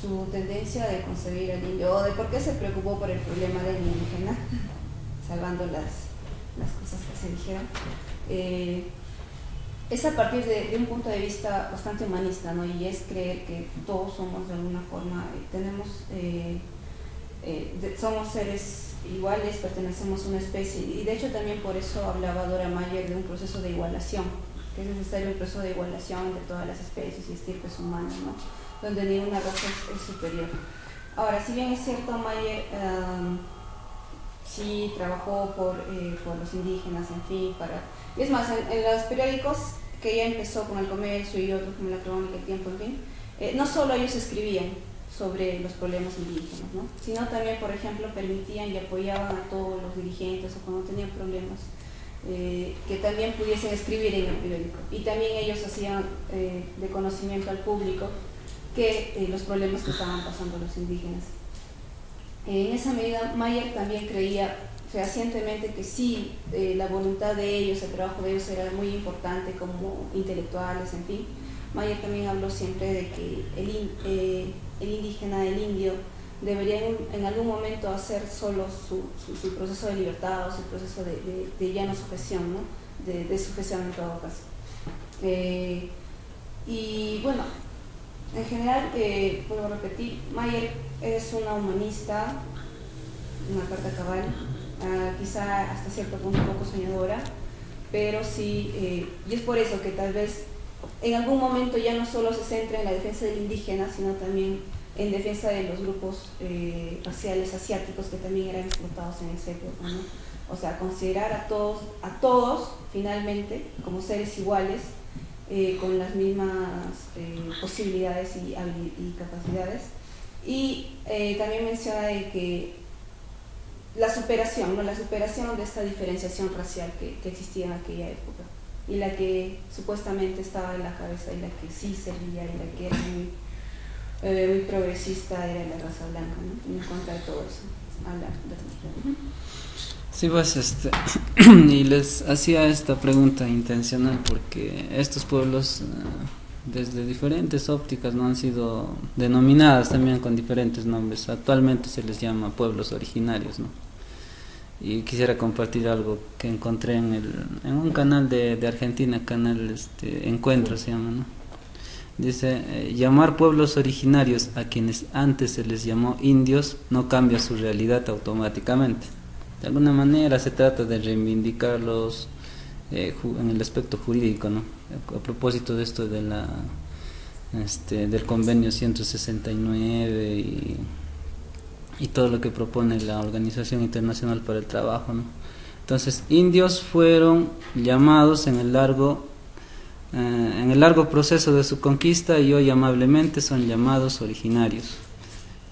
su tendencia de concebir al indio, o de por qué se preocupó por el problema del indígena, salvando las cosas que se dijeron, es a partir de un punto de vista bastante humanista, ¿no? Y es creer que todos somos de alguna forma, somos seres iguales, pertenecemos a una especie, y de hecho también por eso hablaba Dora Mayer de un proceso de igualación, que es necesario un proceso de igualación de todas las especies y estirpes humanas, ¿no? Donde ninguna raza es superior. Ahora, si bien es cierto, Mayer sí trabajó por los indígenas, en fin, y es más, en los periódicos que ella empezó con El Comercio y otros como La Crónica, El Tiempo, en fin, no solo ellos escribían sobre los problemas indígenas, ¿no? Sino también, por ejemplo, permitían y apoyaban a todos los dirigentes o cuando tenían problemas, que también pudiesen escribir en el periódico. Y también ellos hacían de conocimiento al público que los problemas que estaban pasando los indígenas. En esa medida, Mayer también creía fehacientemente que sí, la voluntad de ellos, el trabajo de ellos era muy importante como intelectuales, en fin. Mayer también habló siempre de que el indígena, el indio, debería en algún momento hacer solo su proceso de libertad o su proceso de ya no sujeción, ¿no? de sujeción en todo caso. Y bueno, en general, puedo repetir, Mayer es una humanista, una carta cabal, quizá hasta cierto punto un poco soñadora, pero sí, y es por eso que tal vez en algún momento ya no solo se centra en la defensa del indígena, sino también en defensa de los grupos raciales asiáticos que también eran explotados en esa época, ¿no? O sea, considerar a todos finalmente como seres iguales, con las mismas posibilidades y capacidades. Y también menciona de que la superación, ¿no? La superación de esta diferenciación racial que existía en aquella época y la que supuestamente estaba en la cabeza y la que sí servía y la que era muy progresista era la raza blanca, ¿no? En contra de todo eso. Sí, pues y les hacía esta pregunta intencional porque estos pueblos desde diferentes ópticas no han sido denominadas también con diferentes nombres. Actualmente se les llama pueblos originarios, ¿no? Y quisiera compartir algo que encontré en un canal de Argentina, canal Encuentro se llama, ¿no? Dice, llamar pueblos originarios a quienes antes se les llamó indios no cambia su realidad automáticamente. De alguna manera se trata de reivindicarlos en el aspecto jurídico, ¿no? A propósito de esto de del convenio 169 y todo lo que propone la Organización Internacional para el Trabajo, ¿no? Entonces, indios fueron llamados en el largo proceso de su conquista y hoy amablemente son llamados originarios.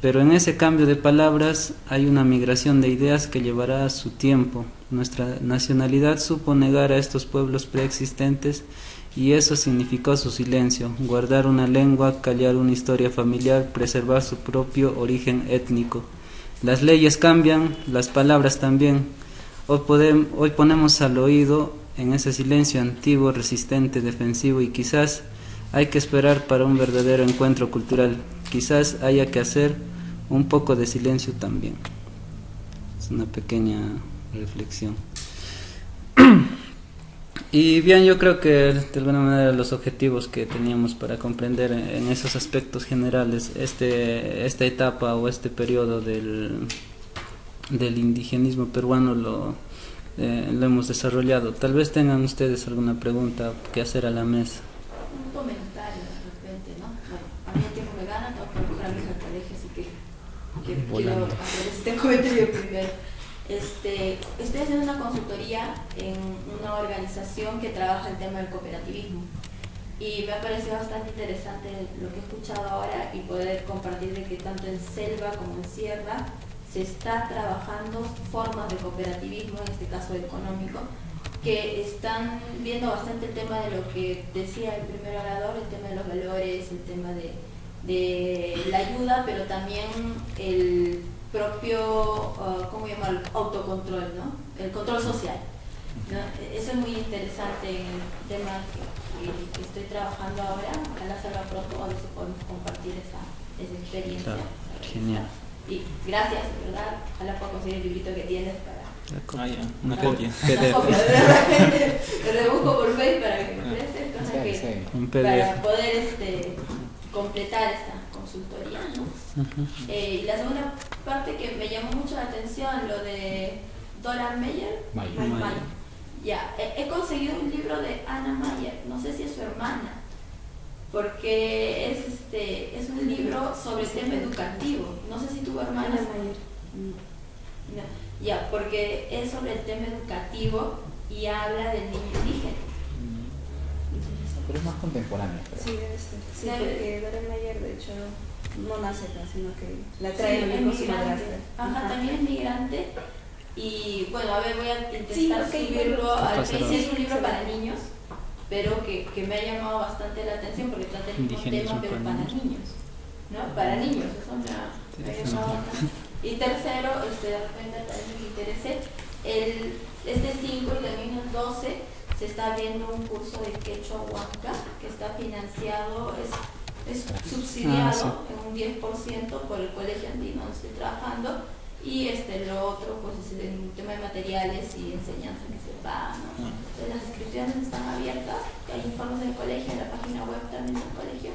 Pero en ese cambio de palabras hay una migración de ideas que llevará su tiempo. Nuestra nacionalidad supo negar a estos pueblos preexistentes y eso significó su silencio, guardar una lengua, callar una historia familiar, preservar su propio origen étnico. Las leyes cambian, las palabras también. Hoy ponemos al oído en ese silencio antiguo, resistente, defensivo y quizás hay que esperar para un verdadero encuentro cultural. Quizás haya que hacer un poco de silencio también. Es una pequeña reflexión. Y bien, yo creo que de alguna manera los objetivos que teníamos para comprender en esos aspectos generales esta etapa o este periodo del indigenismo peruano lo hemos desarrollado. Tal vez tengan ustedes alguna pregunta que hacer a la mesa. Un comentario de repente, ¿no? Bueno, a mí el tiempo me gana, tengo que recoger a mi hija al colegio, así que quiero hacer este comentario primero. Estoy haciendo una consultoría en una organización que trabaja el tema del cooperativismo y me ha parecido bastante interesante lo que he escuchado ahora y poder compartir de que tanto en selva como en sierra se está trabajando formas de cooperativismo, en este caso económico, que están viendo bastante el tema de lo que decía el primer orador, el tema de los valores, el tema de la ayuda, pero también el propio, ¿cómo llamarlo? Autocontrol, ¿no? El control social, ¿no? Eso es muy interesante en el tema que estoy trabajando ahora. Ojalá salga pronto, a ver si podemos compartir esa experiencia. Claro, genial. Y gracias, de verdad. Ojalá pueda conseguir el librito que tienes para... Una copia. Una copia, de repente lo rebusco por Facebook para que me prestes, cosa que Un para PDF. poder completar esta consultoría, ¿no? Y la segunda parte que me llamó mucho la atención, lo de Dora Mayer. Ya, he conseguido un libro de Anna Mayer, no sé si es su hermana, porque es un libro sobre el tema educativo. No sé si tu hermana Anna es Mayer. No. Ya, porque es sobre el tema educativo y habla del niño indígena. Pero es más contemporánea. Creo. Sí, debe ser. Sí, Debe- porque Dora Mayer, de hecho, no nace acá, sino que la Sí, trae es con su migrante. madrastra. Ajá, también es migrante. Y bueno, a ver, voy a intentar Sí, ok, subirlo. bueno. Al Pasará. principio es un libro para niños, pero que me ha llamado bastante la atención porque trata el mismo Indigenismo tema, pero para para niños. ¿No? Para niños, eso me ha llamado bastante. Y tercero, de repente también me interese, este 5 y también el 12 se está viendo un curso de Quechua Huanca que está financiado, es subsidiado en un 10% por el colegio andino donde estoy trabajando, y lo otro pues es el tema de materiales y enseñanza que se paga, ¿no? Entonces, las inscripciones están abiertas, hay informes del colegio, en la página web también del colegio.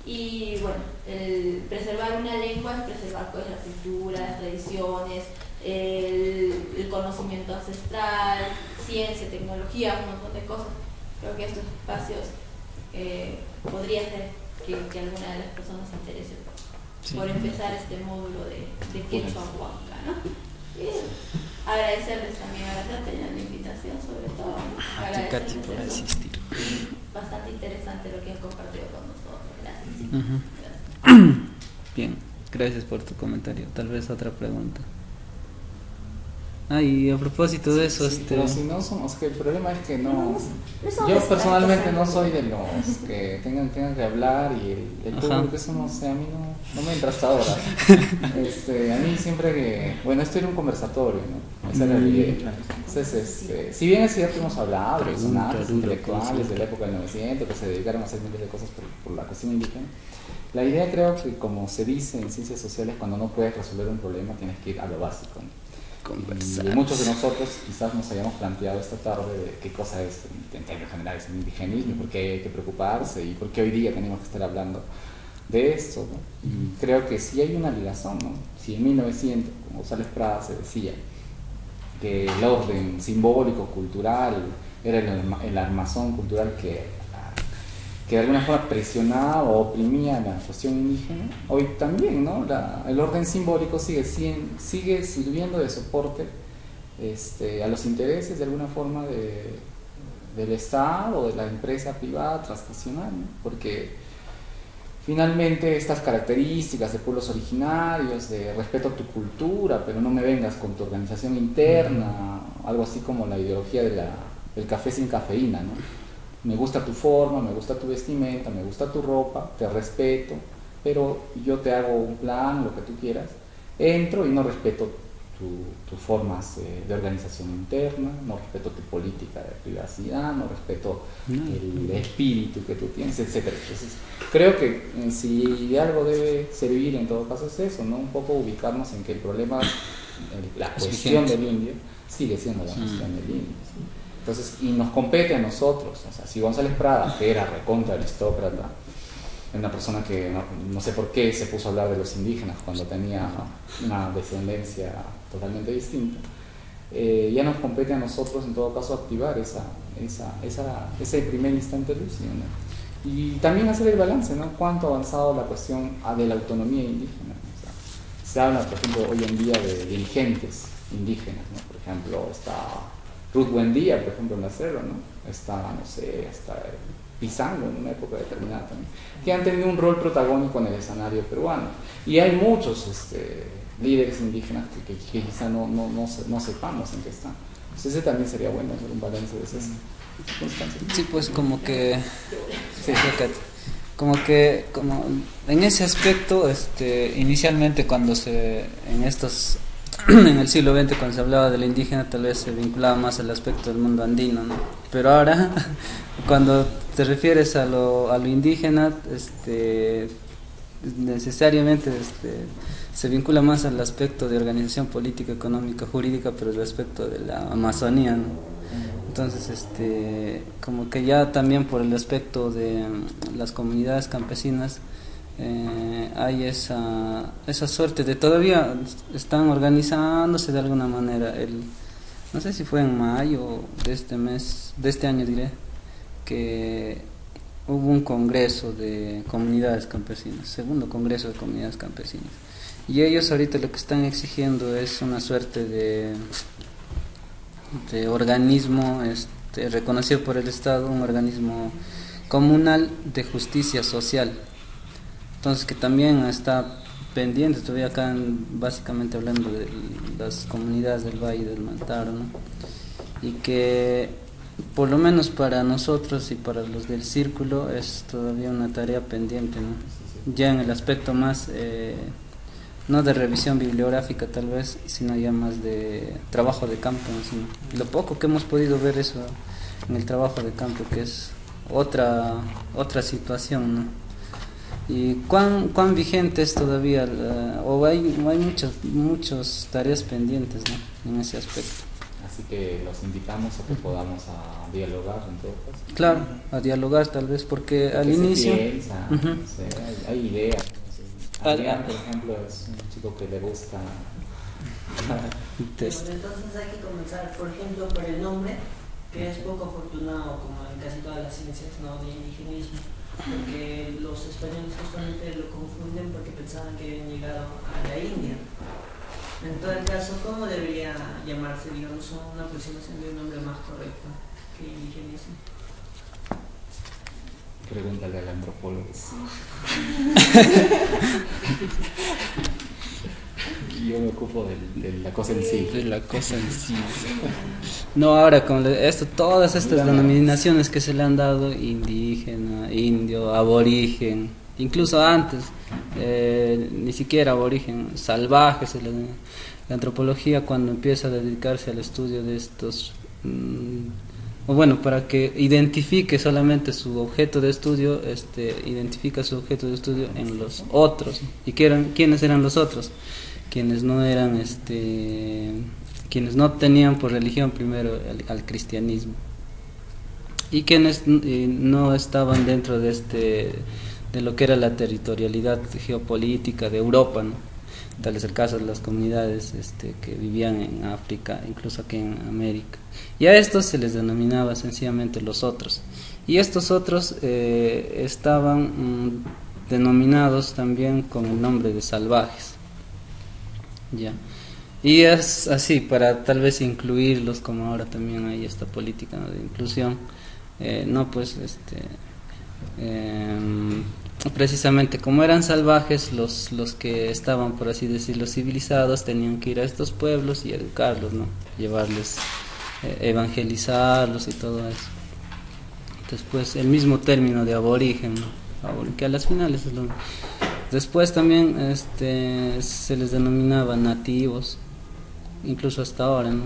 Y bueno, el preservar una lengua es preservar pues la cultura, las tradiciones, el conocimiento ancestral, ciencia, tecnología, un montón de cosas. Creo que estos espacios podría ser que alguna de las personas se interese por empezar este módulo de Quechua Huanca, ¿no? Y agradecerles también a la Tatiana la invitación, sobre todo, ¿no? A ti, Katy, por Agradecerles eso. asistir. Bastante interesante lo que han compartido con nosotros. Gracias. Ujú. Gracias. Bien, gracias por tu comentario. Tal vez otra pregunta. Y a propósito de eso, Pero si no somos, que el problema es que no. somos Yo personalmente no expertos soy en- de los que tengan que hablar y el Ajá. público, eso no sé, a mí no me entra hasta ahora. A mí siempre que. Bueno, esto era un conversatorio, ¿no? Esa era la idea. Entonces, si bien es cierto, hemos hablado de Pregunta, personajes duda, intelectuales consulta. de la época del 900 que se dedicaron a hacer miles de cosas por la cuestión indígena, la idea creo que, como se dice en ciencias sociales, cuando no puedes resolver un problema tienes que ir a lo básico, ¿no? Conversar. Y muchos de nosotros quizás nos hayamos planteado esta tarde de qué cosa es en términos generales el indigenismo, por qué hay que preocuparse y por qué hoy día tenemos que estar hablando de esto, ¿no? Y creo que sí hay una ligación, ¿no? Si en 1900, como González Prada se decía, que el orden simbólico, cultural, era el armazón cultural que de alguna forma presionaba o oprimía la cuestión indígena, hoy también, ¿no? El orden simbólico sigue sirviendo de soporte a los intereses de alguna forma del Estado o de la empresa privada transnacional, ¿no? Porque finalmente estas características de pueblos originarios, de respeto a tu cultura, pero no me vengas con tu organización interna, algo así como la ideología del café sin cafeína, ¿no? Me gusta tu forma, me gusta tu vestimenta, me gusta tu ropa, te respeto, pero yo te hago un plan, lo que tú quieras, entro y no respeto tus formas de organización interna, no respeto tu política de privacidad, no respeto el espíritu que tú tienes, etc. Entonces, creo que si de algo debe servir en todo caso es eso, ¿no? Un poco ubicarnos en que el problema, la cuestión del indio, sigue siendo la cuestión del indio, ¿sí? Entonces, y nos compete a nosotros, o sea, si González Prada, que era recontra aristócrata, una persona que no sé por qué se puso a hablar de los indígenas cuando tenía una descendencia totalmente distinta, ya nos compete a nosotros en todo caso activar ese primer instante lúcido, ¿no? Y también hacer el balance, ¿no? Cuánto ha avanzado la cuestión de la autonomía indígena, ¿no? O sea, se habla, por ejemplo, hoy en día de dirigentes indígenas, ¿no? Por ejemplo, está Ruth Buendía, por ejemplo, en la Selva, ¿no? Está, no sé, está Pizango en una época determinada también, que han tenido un rol protagónico en el escenario peruano. Y hay muchos líderes indígenas que quizá no sepamos en qué están. Entonces ese también sería bueno hacer un balance de esas circunstancias. Sí, pues como que como en ese aspecto inicialmente cuando en el siglo XX cuando se hablaba de la indígena tal vez se vinculaba más al aspecto del mundo andino, ¿no? Pero ahora cuando te refieres a lo indígena necesariamente se vincula más al aspecto de organización política, económica, jurídica, pero el aspecto de la Amazonía, ¿no? Entonces como que ya también por el aspecto de las comunidades campesinas hay esa suerte de todavía están organizándose de alguna manera. No sé si fue en mayo de este año diré, que hubo un congreso de comunidades campesinas, segundo congreso de comunidades campesinas, y ellos ahorita lo que están exigiendo es una suerte de organismo reconocido por el Estado, un organismo comunal de justicia social. Entonces que también está pendiente, todavía acá básicamente hablando de las comunidades del Valle del Mantaro, ¿no? Y que por lo menos para nosotros y para los del círculo es todavía una tarea pendiente, ¿no? Ya en el aspecto más no de revisión bibliográfica tal vez, sino ya más de trabajo de campo, ¿no? Lo poco que hemos podido ver eso en el trabajo de campo, que es otra situación, ¿no? Y cuán vigente es todavía o hay muchas tareas pendientes, ¿no? En ese aspecto. Así que los invitamos a que podamos a dialogar en todo caso. Claro, a dialogar tal vez, porque al inicio piensa, no sé, hay ideas. Adrián, por ejemplo, es un chico que le gusta. Entonces hay que comenzar, por ejemplo, por el nombre, que es poco afortunado, como en casi todas las ciencias, ¿no?, de indigenismo, porque los españoles justamente lo confunden porque pensaban que habían llegado a la India. En todo caso, ¿cómo debería llamarse, digamos, una aproximación de un nombre más correcto que indigenismo? Pregúntale al antropólogo. Yo me ocupo de la cosa en sí. De la cosa en sí. No, ahora con todas estas denominaciones que se le han dado, indígena, indio, aborigen, incluso antes, ni siquiera aborigen, salvaje, la antropología cuando empieza a dedicarse al estudio de estos, o bueno, para que identifique solamente su objeto de estudio, identifica su objeto de estudio en los otros. ¿Y quiénes eran los otros? Quienes no eran, quienes no tenían por religión primero al cristianismo, y quienes no estaban dentro de lo que era la territorialidad geopolítica de Europa, ¿no? Tal es el caso de las comunidades que vivían en África, incluso aquí en América. Y a estos se les denominaba sencillamente los otros. Y estos otros estaban denominados también con el nombre de salvajes. Ya. Y es así, para tal vez incluirlos, como ahora también hay esta política, ¿no?, de inclusión. Precisamente como eran salvajes, los que estaban, por así decirlo, civilizados, tenían que ir a estos pueblos y educarlos, ¿no?, llevarles, evangelizarlos y todo eso. Después el mismo término de aborigen, ¿no?, que a las finales es lo mismo. Después también se les denominaba nativos, incluso hasta ahora, ¿no?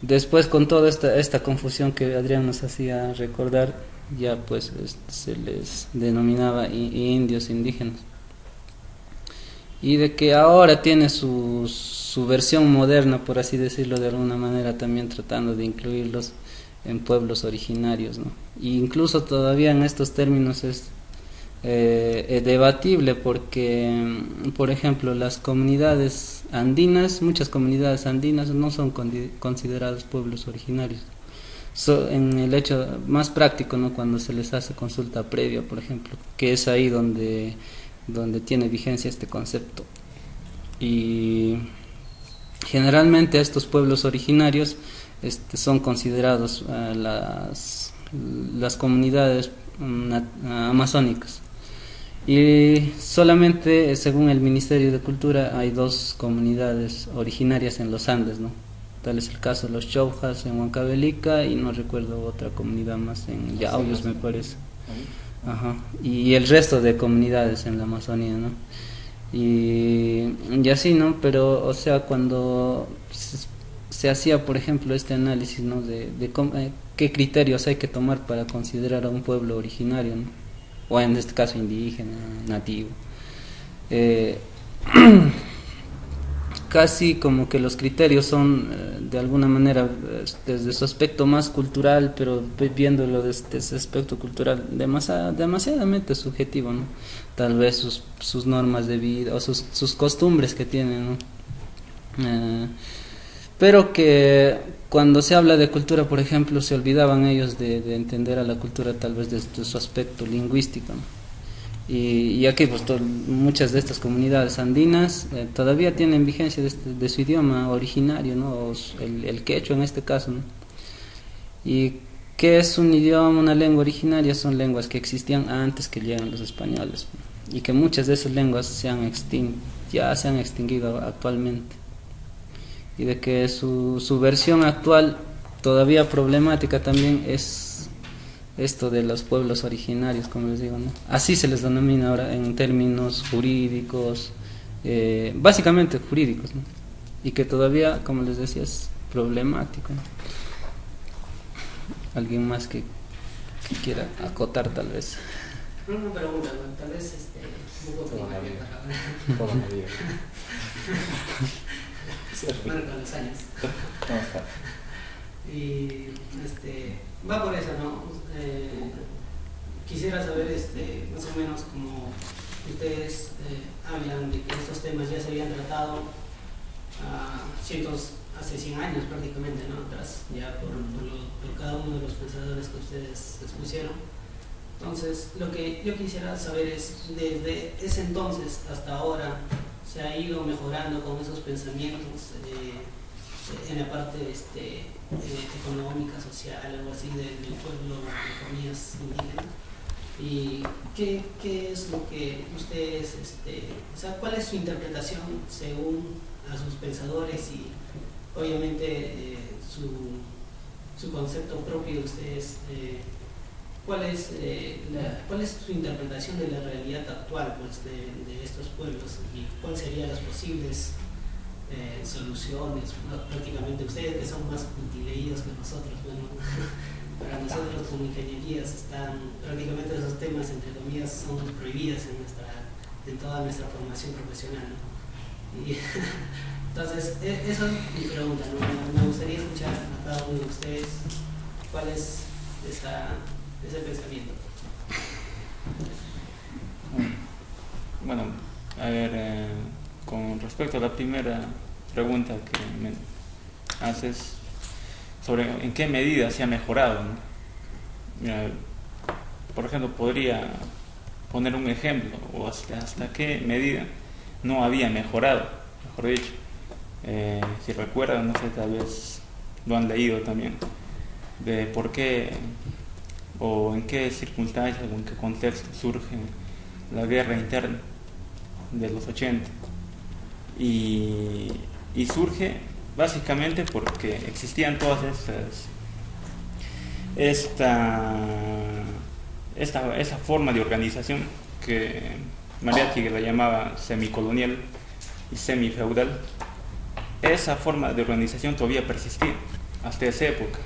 Después, con toda esta confusión que Adrián nos hacía recordar, ya pues se les denominaba indios, indígenas. Y de que ahora tiene su versión moderna, por así decirlo de alguna manera, también tratando de incluirlos en pueblos originarios, ¿no? E incluso todavía en estos términos es debatible, porque por ejemplo las comunidades andinas, muchas comunidades andinas no son consideradas pueblos originarios. En el hecho más práctico, ¿no?, cuando se les hace consulta previa, por ejemplo, que es ahí donde tiene vigencia este concepto. Y generalmente estos pueblos originarios son considerados las comunidades amazónicas. Y solamente, según el Ministerio de Cultura, hay 2 comunidades originarias en los Andes, ¿no? Tal es el caso de los Chaujas en Huancavelica y no recuerdo otra comunidad más en Yauyos, me parece. Ajá. Y el resto de comunidades en la Amazonía, ¿no? Y así, ¿no? Pero, o sea, cuando se hacía, por ejemplo, este análisis, ¿no? De qué criterios hay que tomar para considerar a un pueblo originario, ¿no? O en este caso indígena, nativo. Casi como que los criterios son de alguna manera desde su aspecto más cultural, pero viéndolo desde ese aspecto cultural demasiadamente subjetivo, ¿no? Tal vez sus normas de vida o sus costumbres que tienen, ¿no? Pero que cuando se habla de cultura, por ejemplo, se olvidaban ellos de entender a la cultura tal vez desde su aspecto lingüístico, ¿no? Y aquí pues muchas de estas comunidades andinas todavía tienen vigencia de su idioma originario, ¿no? O el quechua en este caso, ¿no? Y ¿qué es un idioma, una lengua originaria? Son lenguas que existían antes que llegan los españoles, ¿no? Y que muchas de esas lenguas ya se han extinguido actualmente, y de que su versión actual todavía problemática también es esto de los pueblos originarios, como les digo, ¿no? Así se les denomina ahora en términos jurídicos, básicamente jurídicos, ¿no? Y que todavía, como les decía, es problemático, ¿no? ¿Alguien más que quiera acotar tal vez? Una pregunta, ¿no? Tal vez un poco primaria Toda la vida. Bueno, con los años. ¿Cómo está? Y va por eso, ¿no? Quisiera saber más o menos como ustedes hablan de que estos temas ya se habían tratado hace 100 años prácticamente, ¿no? Atrás, ya por cada uno de los pensadores que ustedes expusieron. Entonces, lo que yo quisiera saber es, desde ese entonces hasta ahora, ¿se ha ido mejorando con esos pensamientos en la parte económica, social, algo así del pueblo, de comillas, indígena? ¿Y qué es lo que ustedes, o sea, cuál es su interpretación según a sus pensadores y obviamente su concepto propio de ustedes? ¿Cuál es su interpretación de la realidad actual, pues, de estos pueblos, y cuáles serían las posibles soluciones? Prácticamente ustedes, que son más multileídos que nosotros, bueno, para nosotros como ingenierías prácticamente esos temas, entre comillas, son prohibidas en toda nuestra formación profesional, ¿no? Y entonces, eso es mi pregunta, ¿no? Me gustaría escuchar a cada uno de ustedes cuál es ese pensamiento. Bueno, a ver, con respecto a la primera pregunta que me haces sobre en qué medida se ha mejorado, ¿no? Mira, por ejemplo, podría poner un ejemplo, o hasta qué medida no había mejorado, mejor dicho. Si recuerdan, no sé, tal vez lo han leído también, de por qué o en qué circunstancias o en qué contexto surge la guerra interna de los 80, y surge básicamente porque existían todas esta forma de organización que Mariátegui la llamaba semicolonial y semifeudal. Esa forma de organización todavía persistía hasta esa época.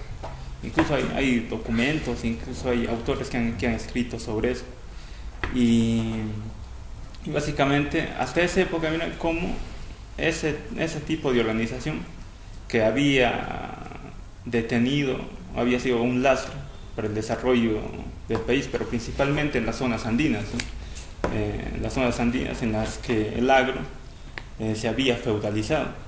Incluso hay documentos, incluso hay autores que han escrito sobre eso. Y básicamente hasta esa época, mira cómo ese tipo de organización que había detenido, había sido un lastre para el desarrollo del país, pero principalmente en las zonas andinas, ¿no? En las zonas andinas en las que el agro se había feudalizado.